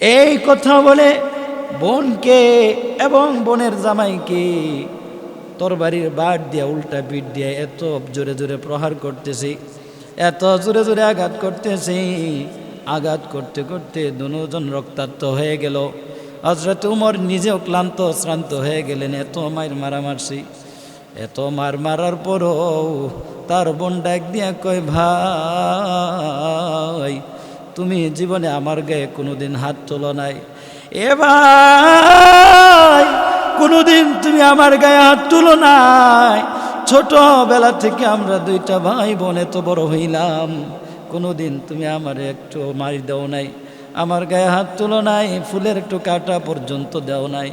এই কথা বলে বোনকে এবং বোনের জামাইকে তরবারির বাট দিয়া উল্টা পিঠ দিয়ে এত জোরে জোরে প্রহার করতেছি, এত জোরে জোরে আঘাত করতেছি। আঘাত করতে করতে দুজন রক্তাক্ত হয়ে গেল। হযরত উমর নিজেও ক্লান্ত শ্রান্ত হয়ে গেলেন। এত মার মারামারছি, এত মার মারার পরও তার বোন ডাক দিয়া কয়, ভাই তুমি জীবনে আমার গায়ে কোনোদিন হাত তোলো নাই, এ ভাই কোনোদিন তুমি আমার গায়ে হাত তুলো নাই। ছোটবেলা থেকে আমরা দুইটা ভাই বোন এত বড় হইলাম, কোনোদিন তুমি আমার একটু মারি দাও নাই, আমার গায়ে হাত তুলো নাই, ফুলের একটু কাটা পর্যন্ত দাও নাই।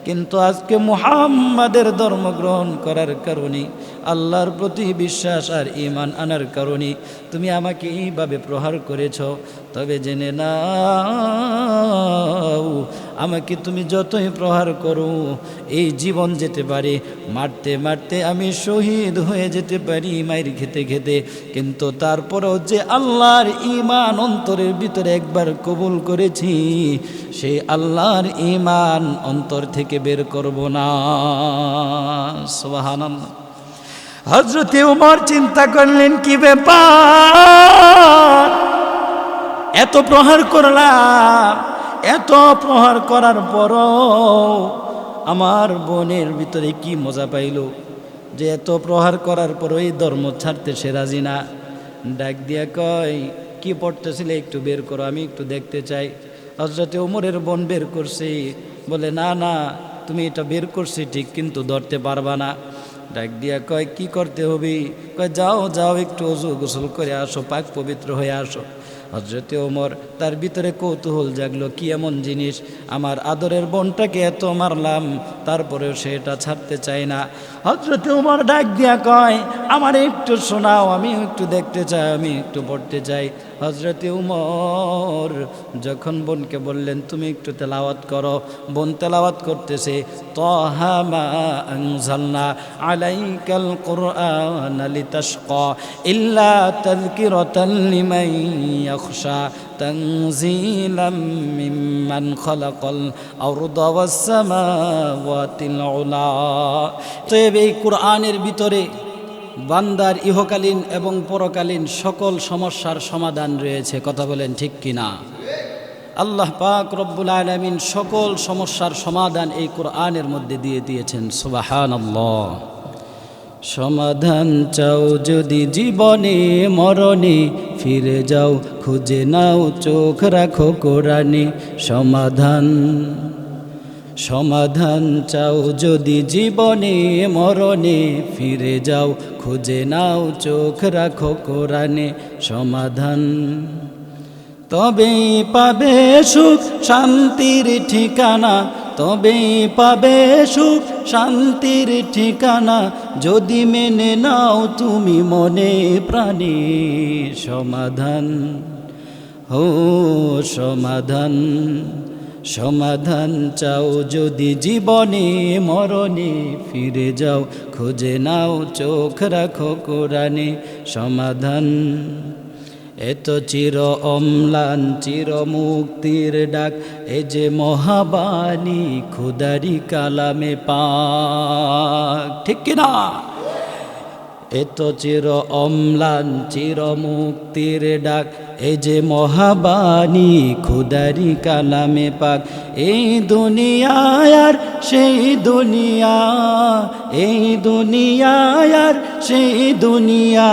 কিন্তু আজকে মুহাম্মাদের ধর্ম গ্রহণ করার কারণে, আল্লাহর প্রতি বিশ্বাস আর ঈমান আনার কারণে তুমি আমাকে এইভাবে প্রহার করেছ। তবে জেনে নাও, আমাকে তুমি যতই প্রহার করো এই জীবন যেতে পারে, মারতে মারতে আমি শহীদ হয়ে যেতে পারি মায়ের খেতে খেতে, কিন্তু তারপরেও যে আল্লাহর ঈমান অন্তরের ভিতরে একবার কবুল করেছি, সেই আল্লাহর ঈমান অন্তর থেকে বের করব না। সুবহানাল্লাহ। হযরত ওমর চিন্তা করলেন, কি ব্যাপার, এত প্রহার করলাম, এত প্রহার করার পরও আমার বোনের ভিতরে কি মজা পাইল যে এত প্রহার করার পরও এই ধর্ম ছাড়তে সে রাজি না। ডাক দিয়া কয়, কি পড়তেছিলে একটু বের করো, আমি একটু দেখতে চাই। হযরত ওমরের বোন বের করছে, বলে না না তুমি এটা বের করছি ঠিক, কিন্তু ধরতে পারবা না। ডাক দিয়া কয়, কি করতে হবে? কয়, যাও যাও একটু ওযু গোসল করে আসো, পাক পবিত্র হয়ে আসো। হযরত ওমর তার ভিতরে কৌতূহল জাগলো, কি এমন জিনিস, আমার আদরের বোনটাকে এত মারলাম তারপরেও সে এটা ছাড়তে চায় না। হযরত ওমর ডাক দিয়া কয়, আমার একটু শোনাও, আমি একটু দেখতে চাই, আমি একটু পড়তে চাই। হযরত ওমর যখন বোনকে বললেন, তুমি একটু তেলাওয়াত করো, বোন তেলাওয়াত করতেছে, তাহা মা আনজালনা আলাইকাল কুরআনা লিতাশকা ইল্লা তাযকিরাতাল লিমান ইয়াখশা তানজিলাম মিম্মান খালাকাল আরদা ওয়াস সামাওয়াতিল উলা। তো এই কুরআনের ভিতরে বান্দার ইহকালীন এবং পরকালীন সকল সমস্যার সমাধান রয়েছে। কথা বলেন ঠিক কিনা? আল্লাহ পাক রব্বুল আলামিন সকল সমস্যার সমাধান এই কোরআনের মধ্যে দিয়ে দিয়েছেন। সুবহানাল্লাহ। সমাধান চাও যদি জীবনে মরণে, ফিরে যাও খুঁজে নাও চোখ রাখো কোরআনে। সমাধান চাও যদি জীবনে মরণে, ফিরে যাও খুঁজে নাও চোখ রাখো কোরআনে। সমাধান তবেই পাবে সুখ শান্তির ঠিকানা, তবেই পাবে সুখ শান্তির ঠিকানা, যদি মেনে নাও তুমি মনে প্রাণে। সমাধান হো সমাধান চাও যদি জীবনে মরণে, ফিরে যাও খুঁজে নাও চোখ রাখো কোরআনে। সমাধান এত চির অম্লান চির মুক্তির ডাক, এ যে মহাবাণী খুদারি কালামে পাক। ঠিক কিনা? এত চির অম্লান চির মুক্তির ডাক, এ যে মহাবাণী খুদারি কালামে পাক। এই দুনিয়ায় আর সেই দুনিয়া, এই দুনিয়ায় আর সেই দুনিয়া,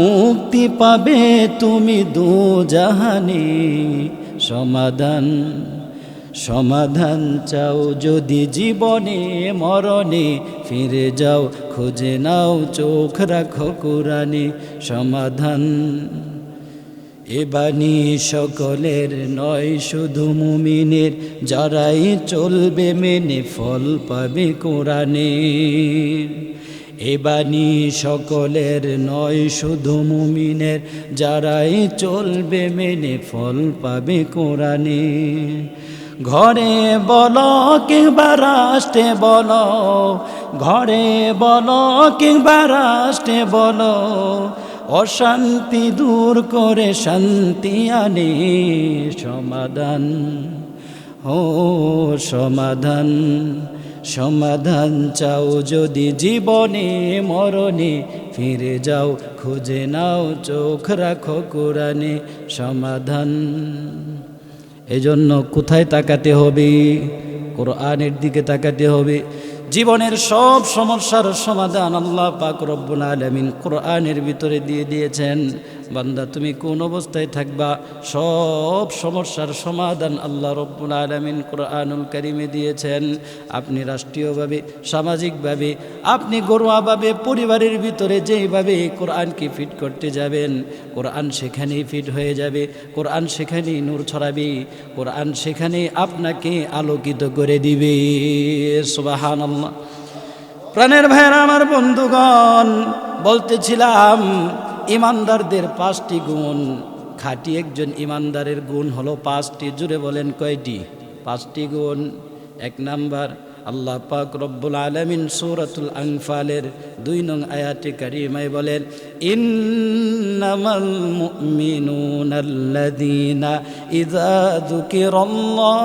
মুক্তি পাবে তুমি দু জাহানে। সমাধান চাও যদি জীবনে মরণে, ফিরে যাও খুঁজে নাও চোখ রাখো কোরআনে। সমাধান এ বাণী সকলের নয় শুধু মুমিনের, যারাই চলবে মেনে ফল পাবে কোরআনের। এ বাণী সকলের নয় শুধু মুমিনের, যারাই চলবে মেনে ফল পাবে কোরআনে। ঘরে বলো কিংবা রাষ্ট্রে বলো, ঘরে বলো কিংবা রাষ্ট্রে বলো, অশান্তি দূর করে শান্তি আনে সমাধান, ও সমাধান। সমাধান চাও যদি জীবনে মরণে, ফিরে যাও খুঁজে নাও চোখ রাখো কোরআনে সমাধান। এজন্য কোথায় তাকাতে হবে? কোরআনের দিকে তাকাতে হবে। জীবনের সব সমস্যার সমাধান আল্লাহ পাক রব্বুল আলামিন কোরআনের ভিতরে দিয়ে দিয়েছেন। বান্দা তুমি কোন অবস্থায় থাকবা, সব সমস্যার সমাধান আল্লাহ রব্বুল আলামিন কোরআনুল কারীমে দিয়েছেন। আপনি রাষ্ট্রীয়ভাবে, সামাজিকভাবে, আপনি ঘরোয়াভাবে পরিবারের ভিতরে যেইভাবে কোরআনকে ফিট করতে যাবেন, কোরআন সেখানেই ফিট হয়ে যাবে, কোরআন সেখানেই নূর ছড়াবে, কোরআন সেখানে আপনাকে আলোকিত করে দিবে। সুবহানাল্লাহ। প্রাণের ভাইয়েরা, আমার বন্ধুগণ, বলতেছিলাম ইমানদারদের 5টি গুণ। খাঁটি একজন ইমানদারের গুণ হলো 5টি। জুড়ে বলেন কয়টি? 5টি গুণ। 1 নাম্বার, আল্লাহ পাক রব্বুল আলামিন সূরাতুল আনফালের 2 নং আয়াতে কারিমায় বলেন, ইন্নামাল মুমিনুনাল্লাযীনা ইযা যুকিরাল্লাহ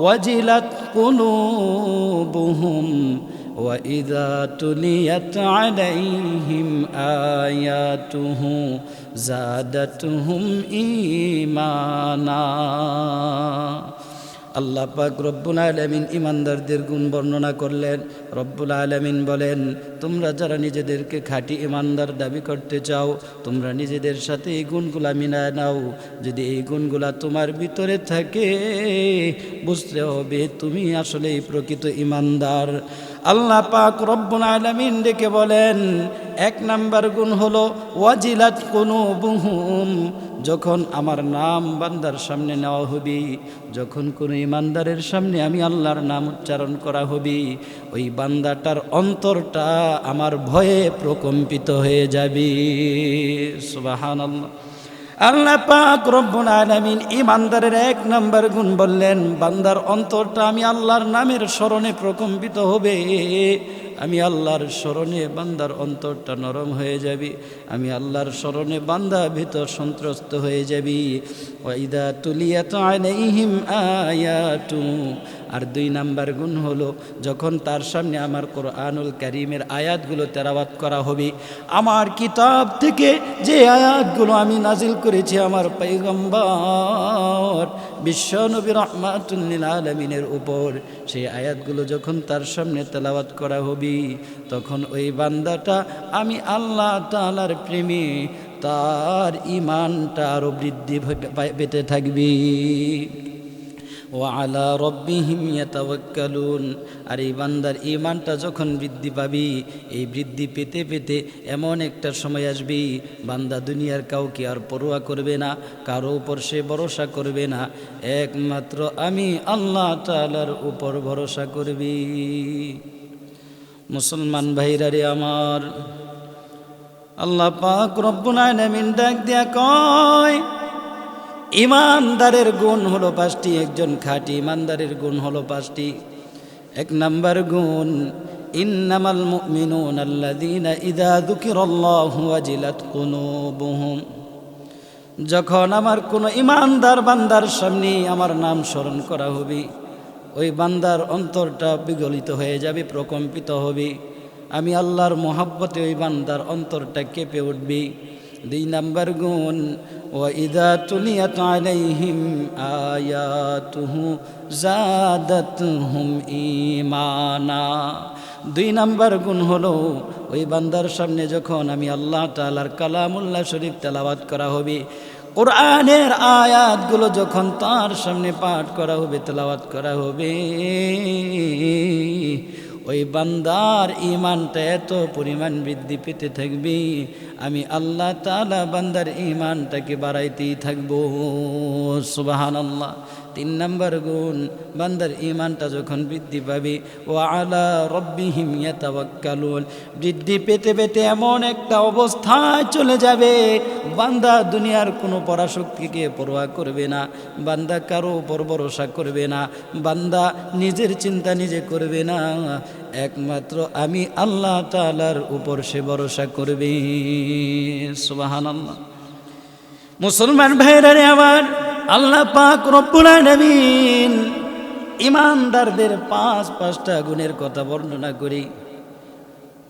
ওয়াজিলাত কুলুবুহুম وَإِذَا تُلِيَتْ عَلَيْهِمْ آيَاتُهُ زَادَتْهُمْ إِيمَانًا। আল্লাহ পাক রব্বুল আলামিন ইমানদারদের গুণ বর্ণনা করলেন। রব্বুল আলামিন বলেন, তোমরা যারা নিজেদেরকে খাঁটি ইমানদার দাবি করতে চাও, তোমরা নিজেদের সাথে এই গুণগুলা মিলায় নাও। যদি এই গুণগুলা তোমার ভিতরে থাকে, বুঝতে হবে তুমি আসলেই প্রকৃত ইমানদার। আল্লাহ পাক রব্বুল আলামিন ডেকে বলেন, 1 নাম্বার গুণ হলো ওয়াজিলাত কুলুবুহুম। যখন আমার নাম বান্দার সামনে নেওয়া হবে, যখন কোনো ইমানদারের সামনে আমি আল্লাহর নাম উচ্চারণ করা হবে, ওই বান্দাটার অন্তরটা আমার ভয়ে প্রকম্পিত হয়ে যাবে। সুবহানাল্লাহ। আল্লাহ পাক রব্বুল আলামিন ইমানদারের 1 নাম্বার গুণ বললেন, বান্দার অন্তরটা আমি আল্লাহর নামের স্মরণে প্রকম্পিত হবে। আমি আল্লাহর স্মরণে বান্দার অন্তরটা নরম হয়ে যাবে। আমি আল্লাহর স্মরণে বান্দা ভিতর সন্ত্রস্ত হয়ে যাবি। ওয়াইদা তুলিয়াত আলাইহিম আয়াতু। আর 2 নাম্বার গুণ হলো, যখন তার সামনে আমার কোরআনুল কারীমের আয়াতগুলো তেলাওয়াত করা হবে, আমার কিতাব থেকে যে আয়াতগুলো আমি নাজিল করেছি আমার পয়গম্বর বিশ্বনবী রাহমাতুল লিল আলামিনের উপর, সেই আয়াতগুলো যখন তার সামনে তেলাওয়াত করা হবে, তখন ওই বান্দাটা আমি আল্লাহ তাআলার প্রেমে তার ঈমানটা আরো বৃদ্ধি পেতে থাকবে। ওয়ালা রব্বিহিম ইয়াতাওয়াক্কালুন। আর এই বান্দার ঈমানটা যখন বৃদ্ধি পাবি, এই বৃদ্ধি পেতে পেতে এমন একটা সময় আসবে, বান্দা দুনিয়ার কাউকে আর পরোয়া করবে না, কারো উপর সে ভরসা করবে না, একমাত্র আমি আল্লাহ তাআলার উপর ভরসা করবি। মুসলমান ভাইরা রে আমার, আল্লাহ পাক রব্বুল আলামিন ডাক দিয়া কয়, ইমানদারের গুণ হলো 5টি। একজন খাঁটি ইমানদারের গুণ হলো 5টি। 1 নাম্বার গুণ, ইন্নামাল মুমিনুনাল্লাযীনা ইযা যুকিরাল্লাহু ওয়াজিলাত কুলুবুহুম। যখন আমার কোনো ইমানদার বান্দার সামনে আমার নাম স্মরণ করা হবে, ওই বান্দার অন্তরটা বিগলিত হয়ে যাবে, প্রকম্পিত হবে। আমি আল্লাহর মহব্বতে ওই বান্দার অন্তরটা কেঁপে উঠবে। 2 নাম্বার গুণ, ওয়াইদা তুলিয়াত আলাইহিম আয়াতুহু জাদাতহুম ঈমানা। 2 নাম্বার গুণ হলো, ওই বান্দার সামনে যখন আমি আল্লাহ তাআলার কালামুল্লাহ শরীফ তেলাওয়াত করা হবে, কোরআনের আয়াতগুলো যখন তার সামনে পাঠ করা হবে, তেলাওয়াত করা হবে, ওই বান্দার ঈমানটা এত পরিমাণ বৃদ্ধি পেতে থাকবে, আমি আল্লাহ তাআলা বান্দার ঈমানটাকে বাড়াইতেই থাকবো। সুবহানাল্লাহ। 3 নাম্বার গুণ, বান্দার ঈমানটা যখন বৃদ্ধি পাবে, ওয়া আলা রব্বিহিম ইয়াতাওয়াক্কালুন, বৃদ্ধি পেতে পেতে এমন একটা অবস্থায় চলে যাবে, বান্দা দুনিয়ার কোনো পরাশক্তিকে পরোয়া করবে না, বান্দা কারো উপর ভরসা করবে না, বান্দা নিজের চিন্তা নিজে করবে না, একমাত্র আমি আল্লাহ তাআলার উপর সে ভরসা করবে। সুবহানাল্লাহ। মুসলমান ভাইরা রে আমার, আল্লাহ পাক রব্বুল আলামিন ইমানদারদের পাঁচটা গুণের কথা বর্ণনা করি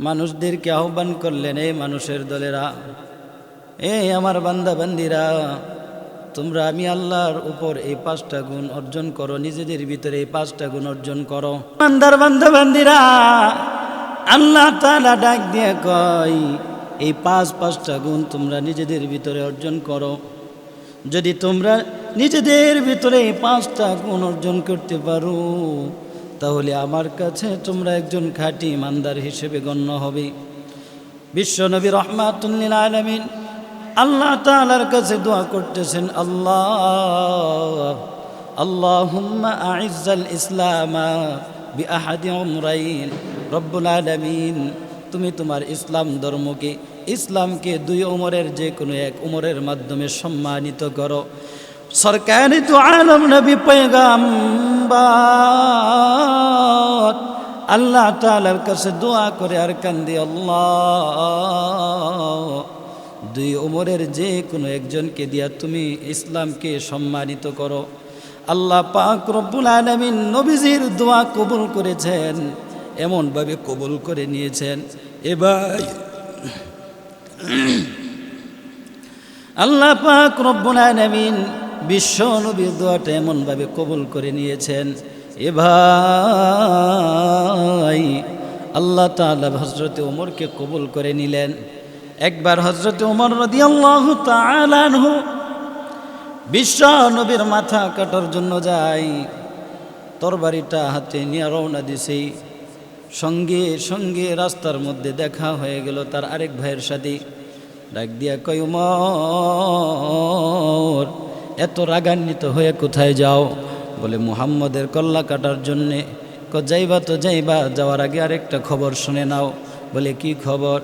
মানুষদেরকে আহ্বান করলেন, এই মানুষের দলেরা, এই আমার বান্দা বান্দিরা, তোমরা আমি আল্লাহর উপর এই পাঁচটা গুণ অর্জন করো, নিজেদের ভিতরে এই পাঁচটা গুণ অর্জন করো। বান্দার বান্দা বান্দিরা, আল্লাহ তাআলা ডাক দিয়ে কয় এই পাঁচটা গুণ তোমরা নিজেদের ভিতরে অর্জন করো। যদি তোমরা নিজেদের ভিতরে এই পাঁচটা গুণ অর্জন করতে পারো, তাহলে আমার কাছে তোমরা একজন খাঁটি ইমানদার হিসেবে গণ্য হবে। বিশ্বনবী রাহমাতুল লিল আলামিন আল্লাহ তাআলার কাছে দোয়া করতেছেন, আল্লাহুম্মা আইজ্জাল ইসলামা বিআহাদি উমরাইন। রব্বুল আলামিন, তুমি তোমার ইসলাম ধর্মকে, ইসলামকে দুই উমরের যে কোনো এক উমরের মাধ্যমে সম্মানিত করো। সরকারি তো আলম নবী পয়গাম্বর আল্লাহ তাআলার কাছে দোয়া করে আর কান্দি, আল্লাহ, দুই উমরের যে কোনো একজনকে দিয়া তুমি ইসলামকে সম্মানিত করো। আল্লাহ পাক রব্বুল আলামিন নবীজির দোয়া কবুল করেছেন, এমনভাবে কবুল করে নিয়েছেন। এবার আল্লাহ পাক রব্বুল আলামিন বিশ্ব নবীর দোয়াটা এমনভাবে কবুল করে নিয়েছেন। এবার আল্লাহ তাআলা হযরত ওমরকে কবুল করে নিলেন। একবার হযরত ওমর রাদিয়াল্লাহু তাআলা আনহু বিশ্ব নবীর মাথা কাটার জন্য যায়, তরবারিটা হাতে নিয়ে রওনা দিছে। সঙ্গে সঙ্গে রাস্তার মধ্যে দেখা হয়ে গেল তার আরেক ভাইয়ের সাথে। ডাক দিয়া কয়, ওমর, এত রাগান্বিত হয়ে কোথায় যাও? বলে, মুহাম্মদের কল্লা কাটার জন্যে। যাইবা তো যাইবা, যাওয়ার আগে আরেকটা খবর শুনে নাও। বলে, কি খবর?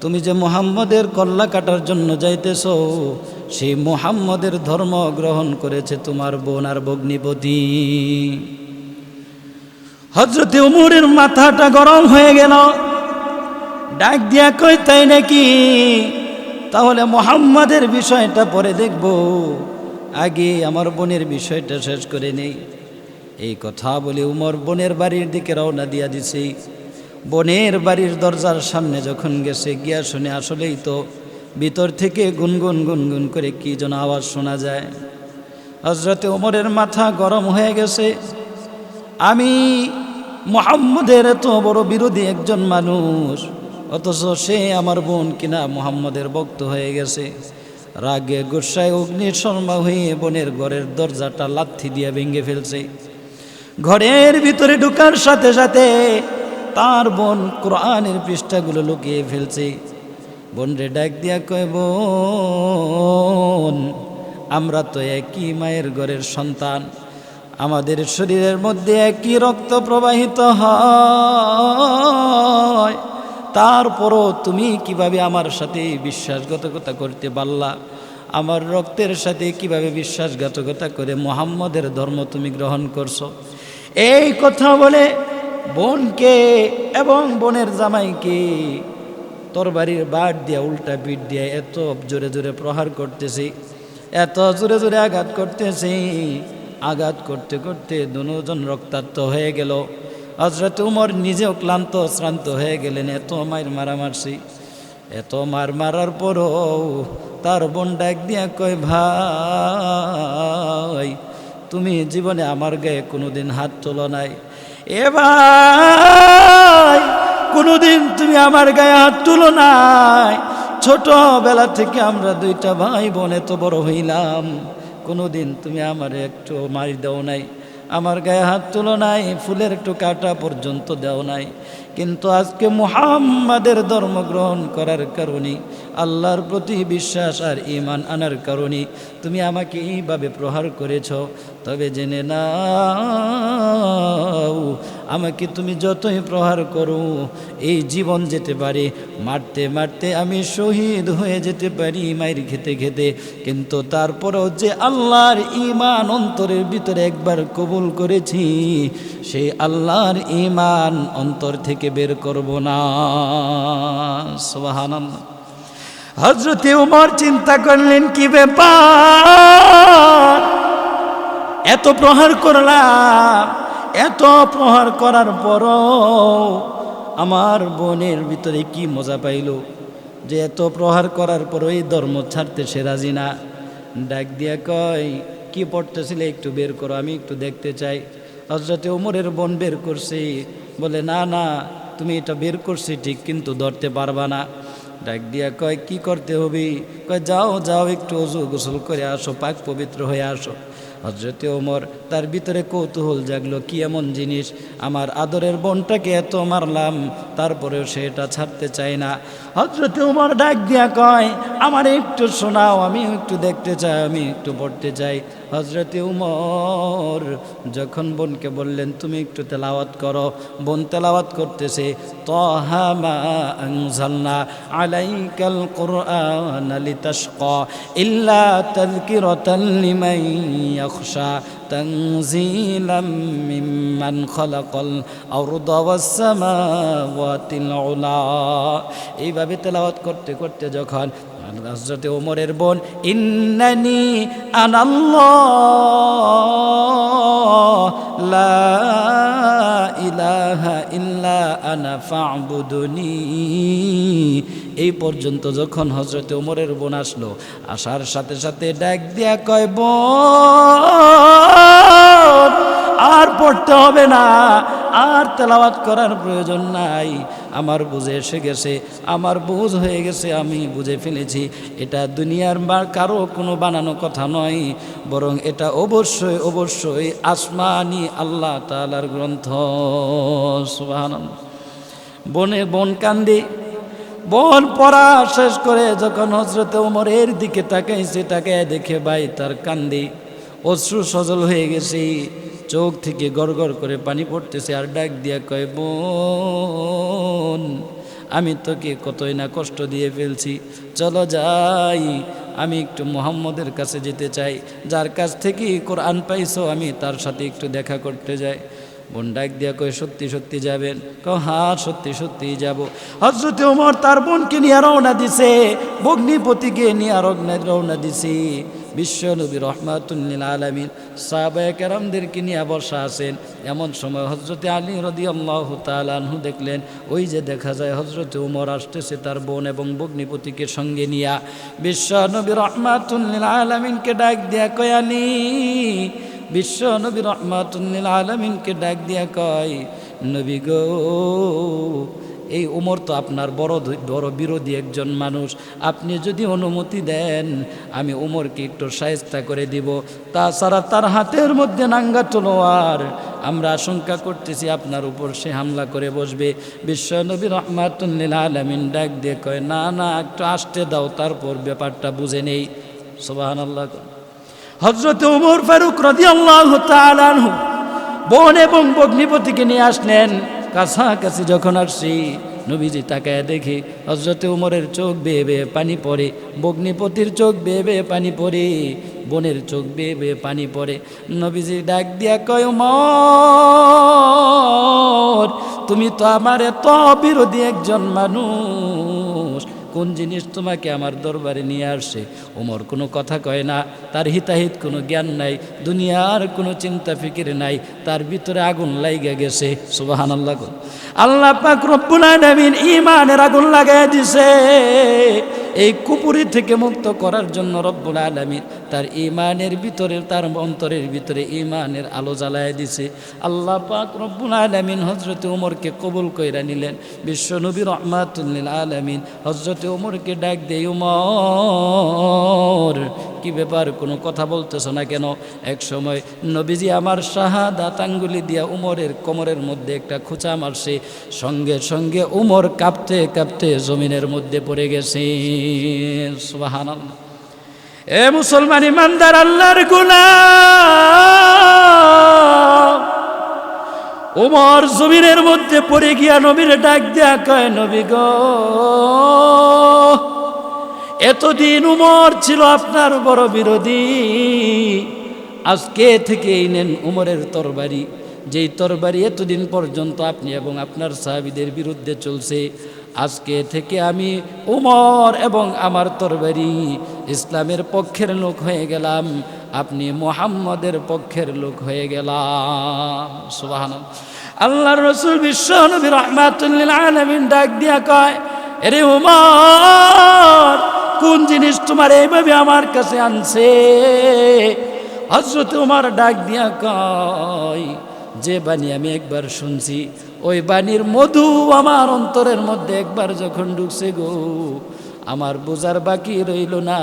তুমি যে মুহাম্মদের কল্লা কাটার জন্য যাইতেছো, সেই মুহাম্মদের ধর্ম গ্রহণ করেছে তোমার বোন আর ভগ্নিপতি। হযরত ওমরের মাথাটা গরম হয়ে গেল। ডাক দিয়া কই, তাই নাকি? তাহলে মুহাম্মদের বিষয়টা পরে দেখব, আগে আমার বোনের বিষয়টা শেষ করে নেই। এই কথা বলে উমর বোনের বাড়ির দিকে রওনা দিয়া দিছে। বোনের বাড়ির দরজার সামনে যখন গেছে, গিয়া শুনে আসলেই তো ভিতর থেকে গুনগুন গুনগুন করে কি যেন আওয়াজ শোনা যায়। হযরত ওমরের মাথা গরম হয়ে গেছে। আমি মুহাম্মদের এত বড় বিরোধী একজন মানুষ, অথচ সে আমার বোন কিনা মুহাম্মদের ভক্ত হয়ে গেছে। রাগে গোসায় অগ্নিশর্মা হয়ে বোনের ঘরের দরজাটা লাথি দিয়ে ভেঙে ফেলছে। ঘরের ভিতরে ঢোকার সাথে সাথে তার বোন কোরআনের পৃষ্ঠাগুলো লুকিয়ে ফেলছে। বোন রে ডাক দিয়া কয়, বোন, আমরা তো একই মায়ের ঘরের সন্তান, আমাদের শরীরের মধ্যে একই রক্ত প্রবাহিত হয়, তারপরও তুমি কিভাবে আমার সাথে বিশ্বাসঘাতকতা করতে পারলা? আমার রক্তের সাথে কিভাবে বিশ্বাসঘাতকতা করে মুহাম্মদের ধর্ম তুমি গ্রহণ করছো? এই কথা বলে বোনকে এবং বোনের জামাইকে তরবারির বাট দিয়া উল্টা পিঠ দিয়া এত জোরে জোরে প্রহার করতেছি, এত জোরে জোরে আঘাত করতেছি। আঘাত করতে করতে দুজন রক্তাক্ত হয়ে গেল। হযরত উমর নিজেও ক্লান্ত শ্রান্ত হয়ে গেলেন। এত মার মারছি, এত মারার পরও তার বোন ডাক দিয়া কয়, ভাই, তুমি জীবনে আমার গায়ে কোনোদিন হাত তোলো নাই। এ ভাই, কোনোদিন তুমি আমার গায়ে হাত তুলো নাই। ছোটবেলা থেকে আমরা দুইটা ভাই বোন এত বড় হইলাম, কোনোদিন তুমি আমার একটু মারি দাও নাই, আমার গায়ে হাত তুলো নাই, ফুলের একটু কাটা পর্যন্ত দাও নাই। কিন্তু আজকে মুহাম্মাদের ধর্ম গ্রহণ করার কারণে, আল্লাহর প্রতি বিশ্বাস আর ঈমান আনার কারণে তুমি আমাকে এইভাবে প্রহার করেছ। তবে জেনে নাও, আমাকে তুমি যতই প্রহার করো, এই জীবন যেতে পারে, মারতে মারতে আমি শহীদ হয়ে যেতে পারি মায়ের খেতে খেতে, কিন্তু তারপরেও যে আল্লাহর ঈমান অন্তরের ভিতরে একবার কবুল করেছি, সেই আল্লাহর ঈমান অন্তর থেকে বের করব না। সুবহানাল্লাহ। হযরতে ওমর চিন্তা করলেন, কি ব্যাপার, এত প্রহার করলাম, এত প্রহার করার পরও আমার বোনের ভিতরে কি মজা পাইল যে এত প্রহার করার পরও এই ধর্ম ছাড়তে সে রাজি না। ডাক দিয়া কয়, কি পড়তেছিলে একটু বের করো, আমি একটু দেখতে চাই। হযরতে ওমরের বোন বের করছে, বলে না না, তুমি এটা বের করছি ঠিক, কিন্তু ধরতে পারবা না। ডাক দিয়া কয়, কি করতে হবে? কয়, যাও যাও, একটু ওযু গোসল করে আসো, পাক পবিত্র হয়ে আসো। হযরতে ওমর, তার ভিতরে কৌতূহল জাগলো, কি এমন জিনিস, আমার আদরের বোনটাকে এত মারলাম, তারপরেও সে এটা ছাড়তে চায় না। হযরতে ওমর ডাক দিয়া কয়, আমার একটু শোনাও, আমি একটু দেখতে চাই, আমি একটু পড়তে চাই। হযরতে ওমর যখন বোনকে বললেন, তুমি একটু তেলাওয়াত করো, বোন তেলাওয়াত করতেছে, তাহা মা আনজালনা আলাইকাল কুরআন লিতাশকা ইল্লা তাযকিরাতাল লিমান ইয়াখশা তানজিলাম মিম্মান খালাকাল আরদা ওয়াস সামাওয়াতিল উলা। এইভাবে তেলাওয়াত করতে করতে যখন হযরতে ওমরের বোন, ইন্নানি আনাল্লাহ লা ইলাহা ইল্লা আনা ফা'বুদুনি, এই পর্যন্ত যখন হযরতে ওমরের বোন আসলো, আসার সাথে সাথে ডাক দিয়া কয়, বোন আর পড়তে হবে না, আর তেলাওয়াত করার প্রয়োজন নাই, আমার বুঝে এসে গেছে, আমার বুঝ হয়ে গেছে, আমি বুঝে ফেলেছি, এটা দুনিয়ার কারো কোনো বানানো কথা নয়, বরং এটা অবশ্যই অবশ্যই আসমানি আল্লাহ তাআলার গ্রন্থ। সুবহানাল্লাহ। বোন কান্দি, বোন পড়া শেষ করে যখন হযরতে ওমরের দিকে তাকাইছে, তাকায় দেখে ভাই তার কান্দি, অশ্রু সজল হয়ে গেছে, চোখ থেকে গড়গড় করে পানি পড়তেছে, আর ডাক দিয়া কয়, বোন আমি তোকে কতই না কষ্ট দিয়ে ফেলছি, চলো যাই, আমি একটু মুহাম্মদের কাছে যেতে চাই, যার কাছ থেকে কোরআন পাইছো, আমি তার সাথে একটু দেখা করতে যাই। বোন ডাক দিয়া কয়, সত্যি সত্যি যাবেন? কয়, হ্যাঁ সত্যি সত্যি যাব। হযরতে ওমর তার বোনকে নিয়ে রওনা দিছে, ভগ্নিপতিকে নিয়ে রওনা দিছে। বিশ্ব নবী রহমাতুল লিল আলামিন সাহাবায়ে কেরামদেরকে নিয়ে বসা আছেন। এমন সময় হযরতে আলী রাদিয়াল্লাহু তাআলা আনহু দেখলেন, ওই যে দেখা যায় হযরতে ওমর আসতেছে তার বোন এবং ভগ্নিপতিকে সঙ্গে নিয়া। বিশ্ব নবী রহমাতুল লিল আলামিনকে ডাক দিয়া কয়, আলী, বিশ্ব নবী রহমাতুল লিল আলামিনকে ডাক দিয়া কয়, নবী গো, এই ওমর তো আপনার বড় বিরোধী একজন মানুষ, আপনি যদি অনুমতি দেন আমি ওমরকে একটু শায়েস্তা করে দিব, তাছাড়া তার হাতের মধ্যে নাঙ্গা তলোয়ার, আমরা আশঙ্কা করতেছি আপনার উপর সে হামলা করে বসবে। বিশ্ব নবী রহমাতুল লিল আলামিন ডাক দিয়ে কয়, না না, একটু আসতে দাও, তারপর ব্যাপারটা বুঝে নেই। সুবহানাল্লাহ। হযরত ওমর ফারুক রাদিয়াল্লাহু তাআলা আনহু বোন এবং ভগ্নিপতিকে নিয়ে আসলেন। কাছাকাছি যখন আসছি, নবীজি তাকায় দেখি হযরতে ওমরের চোখ বেয়ে বেয়ে পানি পড়ে, ভগ্নিপতির চোখ বেয়ে বেয়ে পানি পড়ে, বোনের চোখ বেয়ে বেয়ে পানি পড়ে। নবীজি ডাক দিয়া কয়, ওমর, তুমি তো আমার এত বিরোধী একজন মানুষ, কোন জিনিস তোমাকে আমার দরবারে নিয়ে আসছে? ওমর কোনো কথা কয় না, তার হিতাহিত কোনো জ্ঞান নাই, দুনিয়ার কোনো চিন্তা ফিকির নাই, তার ভিতরে আগুন লাইগা গেছে। সুবহানাল্লাহ। আল্লাহ পাক রব্বুল আলামিন ঈমানের আগুন লাগায় দিছে। এই কুপুরি থেকে মুক্ত করার জন্য রব্বুল আলামিন তার ঈমানের ভিতরে, তার অন্তরের ভিতরে ঈমানের আলো জ্বালায় দিছে। আল্লাহ পাক রব্বুল আলামিন হযরতে ওমরকে কবুল কইরা নিলেন। বিশ্ব নবী রহমাতুল লিল আলামিন হযরতে ওমরকে ডাক দেয়, ওমর কি ব্যাপার, কোনো কথা বলতেছ না কেন? এক সময় নবীজি আমার শাহাদাত আঙ্গুলি দিয়া উমরের কোমরের মধ্যে একটা খোঁচা মারছে, সঙ্গে সঙ্গে উমর কাঁপতে কাঁপতে জমিনের মধ্যে পড়ে গেছে। সুবহানাল্লাহ। এ মুসলমান ইমানদার আল্লাহর গোলাম, উমর জমিনের মধ্যে পড়ে গিয়া নবীর ডাক দেয়া কয়, নবী গো, এতদিন উমর ছিল আপনার বড় বিরোধী, আজকে থেকে এই নেন উমরের তরবারি, যেই তরবারি এতদিন পর্যন্ত আপনি এবং আপনার সাহাবীদের বিরুদ্ধে চলছে, আজকে থেকে আমি উমর এবং আমার তরবারি ইসলামের পক্ষের লোক হয়ে গেলাম, আপনি মুহাম্মদের পক্ষের লোক হয়ে গেলাম। সুবহানাল্লাহ। আল্লাহর রাসূল বিশ্ব নবী রাহমাতুল লিল আলামিন ডাক দিয়া কয়, আরে উমর, কোন জিনিস তোমার এইভাবে আমার কাছে আনছে? হযরত উমর ডাক দিয়া কয়, যে বাণী আমি একবার শুনছি, ওই বাণীর মধু আমার অন্তরের মধ্যে একবার যখন ঢুকছে গো, আমার বোঝার বাকি রইল না।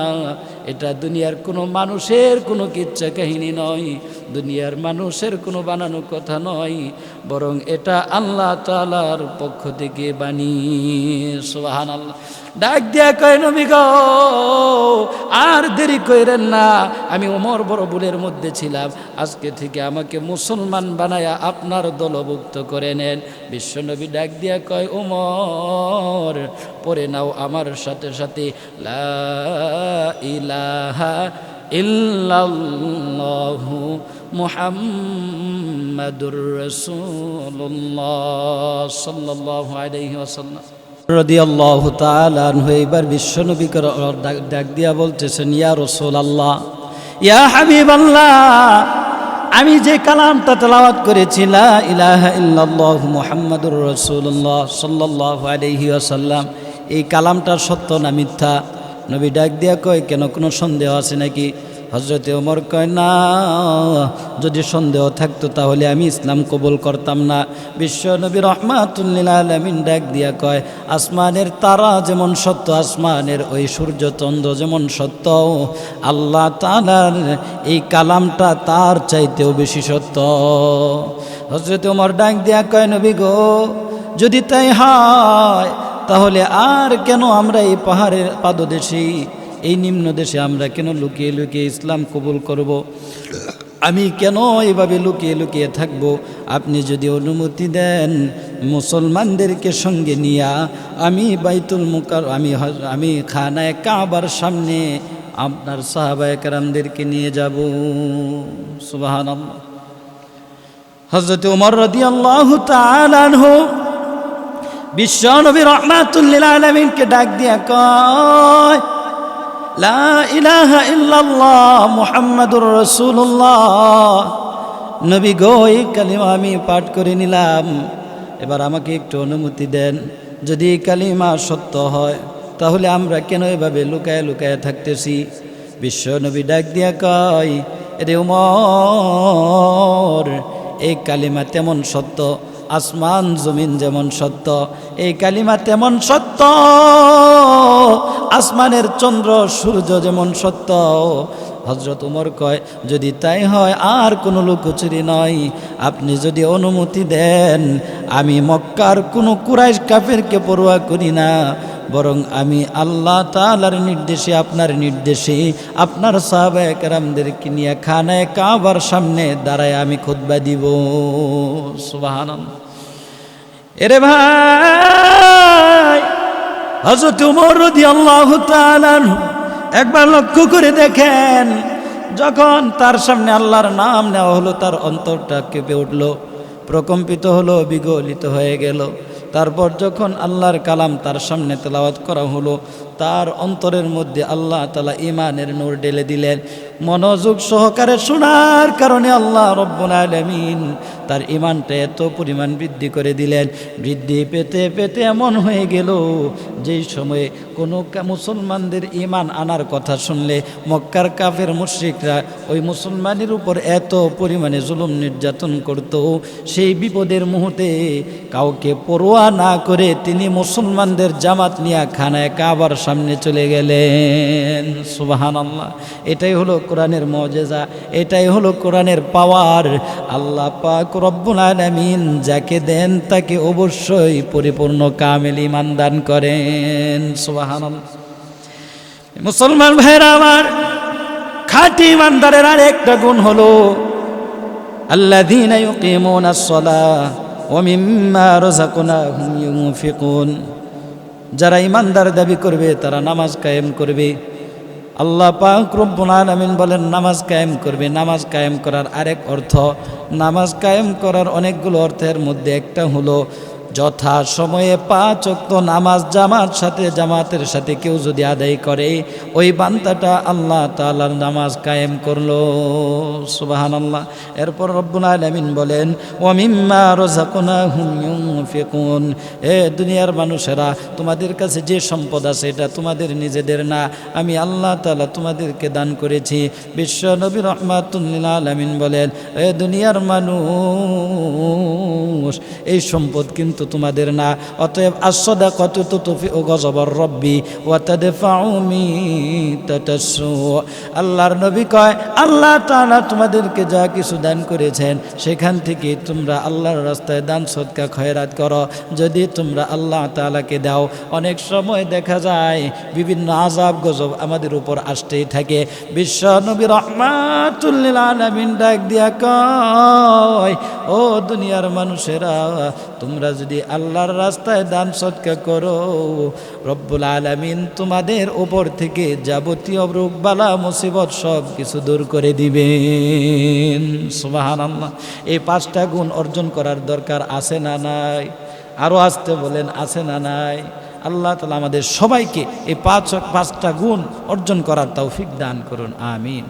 এটা দুনিয়ার কোনো মানুষের কোনো কিচ্ছা কাহিনী নয়, দুনিয়ার মানুষের কোনো বানানো কথা নয়, বরং এটা আল্লাহ তাআলার পক্ষ থেকে বাণী। সুবহানাল্লাহ। ডাক দিয়া কয়, নবী গো, আর দেরি কইরেন না, আমি ওমর বড় ভুলের মধ্যে ছিলাম, আজকে থেকে আমাকে মুসলমান বানায়া আপনার দলভুক্ত করে নেন। বিশ্বনবী ডাক দিয়া কয়, ওমর, পড়ে নাও আমার সাথে সাথে লা ইলাহা ইল্লাল্লাহু মুহাম্মাদুর রাসূলুল্লাহ সাল্লাল্লাহু আলাইহি ওয়াসাল্লাম রাদিয়াল্লাহু তাআলা আনহু। এবার বিশ্বনবীকে ডাক দিয়া বলতেছেন, ইয়া রাসূলুল্লাহ, ইয়া হাবিবাল্লাহ, আমি যে কালামটা তেলাওয়াত করেছি, লা ইলাহা ইল্লাল্লাহু মুহাম্মাদুর রাসূলুল্লাহ সাল্লাল্লাহু আলাইহি ওয়াসাল্লাম, এই কালামটা সত্য না মিথ্যা? নবী ডাক দিয়া কয়, কেন কোনো সন্দেহ আছে নাকি? হযরতে ওমর কয়, না, যদি সন্দেহ থাকতো তাহলে আমি ইসলাম কবুল করতাম না। বিশ্ব নবী রাহমাতুল লিল আলামিন ডাক দিয়া কয়, আসমানের তারা যেমন সত্য, আসমানের ওই সূর্য চন্দ্র যেমন সত্য, আল্লাহ তাআলার এই কালামটা তার চাইতেও বেশি সত্য। হযরতে ওমর ডাক দিয়া কয়, নবী গো, যদি তাই হয় তাহলে আর কেন আমরা এই পাহাড়ের পাদদেশে, এই নিম্ন দেশে আমরা কেন লুকিয়ে লুকিয়ে ইসলাম কবুল করব? আমি কেন এইভাবে লুকিয়ে লুকিয়ে থাকব? আপনি যদি অনুমতি দেন, মুসলমানদেরকে সঙ্গে নিয়া আমি বাইতুল আমি খানায়ে কাবার সামনে আপনার সাহাবায়ে কেরামদেরকে নিয়ে যাব। সুবহানাল্লাহ। হযরত ওমর রাদিয়াল্লাহু তাআলা আনহু বিশ্ব নবী রাহমাতুল লিল আলামিনকে ডাক দিয়া কয়, লা ইলাহা ইল্লাল্লাহ মুহাম্মাদুর রাসূলুল্লাহ। নবী গো, এই কালিমা আমি পাঠ করে নিলাম, এবার আমাকে একটু অনুমতি দেন। যদি এই কালিমা সত্য হয় তাহলে আমরা কেন এভাবে লুকায় লুকায় থাকতেছি? বিশ্ব নবী ডাক দিয়া কয়, রে ওমর, এই কালিমা তেমন সত্য, আসমান জমিন যেমন সত্য, এই কালিমা তেমন সত্য, আসমানের চন্দ্র সূর্য যেমন সত্য। হযরত ওমর কয়, যদি তাই হয় আর কোনো লুকোচুরি নয়, আপনি যদি অনুমতি দেন, আমি মক্কার কোনো কুরাইশ কাফেরকে পরোয়া করি না, বরং আমি আল্লাহ তাআলার নির্দেশে, আপনার নির্দেশে আপনার সাহাবায়ে কেরামদেরকে নিয়ে খানায়ে কাবার সামনে দাঁড়ায় আমি খুতবা দিব। সুবহানাল্লাহ। এরে ভাই, হযরত ওমর রাদিয়াল্লাহু তাআলা একবার লক্ষ্য করে দেখেন, যখন তার সামনে আল্লাহর নাম নেওয়া হলো, তার অন্তরটা কেঁপে উঠল, প্রকম্পিত হলো, বিগলিত হয়ে গেল। তারপর যখন আল্লাহর কালাম তার সামনে তেলাওয়াত করা হলো, তার অন্তরের মধ্যে আল্লাহ তাআলা ঈমানের নূর ঢেলে দিলেন। মনোযোগ সহকারে শোনার কারণে আল্লাহ রব্বুল আলামিন তার ঈমানটা এত পরিমাণ বৃদ্ধি করে দিলেন। বৃদ্ধি পেতে পেতে এমন হয়ে গেল যেই সময়ে কোনো মুসলমানদের ঈমান আনার কথা শুনলে মক্কার কাফের মুশরিকরা ওই মুসলমানের উপর এত পরিমাণে জুলুম নির্যাতন করত, সেই বিপদের মুহূর্তে কাউকে পরোয়া না করে তিনি মুসলমানদের জামাত নিয়ে খানায় কাবার সামনে চলে গেলেন। সুবহানাল্লাহ। এটাই হলো কোরআনের মুজিজা, এটাই হলো কোরআনের পাওয়ার। আল্লাহ পাক রব্বুল আলামিন যাকে দেন তাকে অবশ্যই পরিপূর্ণ কামেল ঈমান দান করেন। সুবহানাল্লাহ। মুসলমান ভাইরা আমার, খাঁটি ঈমানদারের আর একটা গুণ হলো আল্লাযীনা ইউকিমুনাস সালাহ ওয়া মিম্মা রাযাকনাহুম ইউনফিকুন। যারা ঈমানদার দাবি করবে তারা নামাজ কায়েম করবে। আল্লাহ পাক রব্বুল আলামিন বলেন নামাজ কায়েম করবে। নামাজ কায়েম করার আরেক অর্থ, নামাজ কায়েম করার অনেকগুলো অর্থের মধ্যে একটা হলো যথা সময়ে 5 ওয়াক্ত নামাজ জামাতের সাথে কেউ যদি আদায় করে, ওই বান্দাটা আল্লাহ তাআলার নামাজ কায়েম করলো। সুবহানাল্লাহ। এরপর রব্বুল আলামিন বলেন ওয়া মিম্মা রাযাকনাহুম ইউনফিকুন। এ দুনিয়ার মানুষেরা, তোমাদের কাছে যে সম্পদ আছে এটা তোমাদের নিজেদের না, আমি আল্লাহ তাআলা তোমাদেরকে দান করেছি। বিশ্ব নবী রাহমাতুল লিল আলামিন বলেন, এ দুনিয়ার মানুষ, এই সম্পদ কিন্তু তোমাদের না। অতএব as-সাদাকাতু তুতফিউ গযবার রাব্বি ওয়া তাদফাউ মিতাতাসসু। আল্লাহর নবী কয়, আল্লাহ তাআলা তোমাদেরকে যা কিছু দান করেছেন সেখান থেকে তোমরা আল্লাহর রাস্তায় দান সদকা খয়রাত করো। যদি তোমরা আল্লাহ তাআলাকে দাও, অনেক সময় দেখা যায় বিভিন্ন আযাব গজব আমাদের উপর আসতেই থাকে। বিশ্ব নবী রাহমাতুল লিল আলামিন ডাক দিয়া কয়, ও দুনিয়ার মানুষেরা, তোমরা যদি আল্লাহর রাস্তায় দান সদকা করো, রব্বুল আলামিন তোমাদের উপর থেকে যাবতীয় রোগ বালা মুসিবত সব কিছু দূর করে দিবেন। সুবহানাল্লাহ। এই 5টা গুণ অর্জন করার দরকার আছে না নাই? আরও আসতে বলেন, আছে না নাই? আল্লাহ তাআলা আমাদের সবাইকে এই 5টা গুণ অর্জন করার তৌফিক দান করুন। আমিন।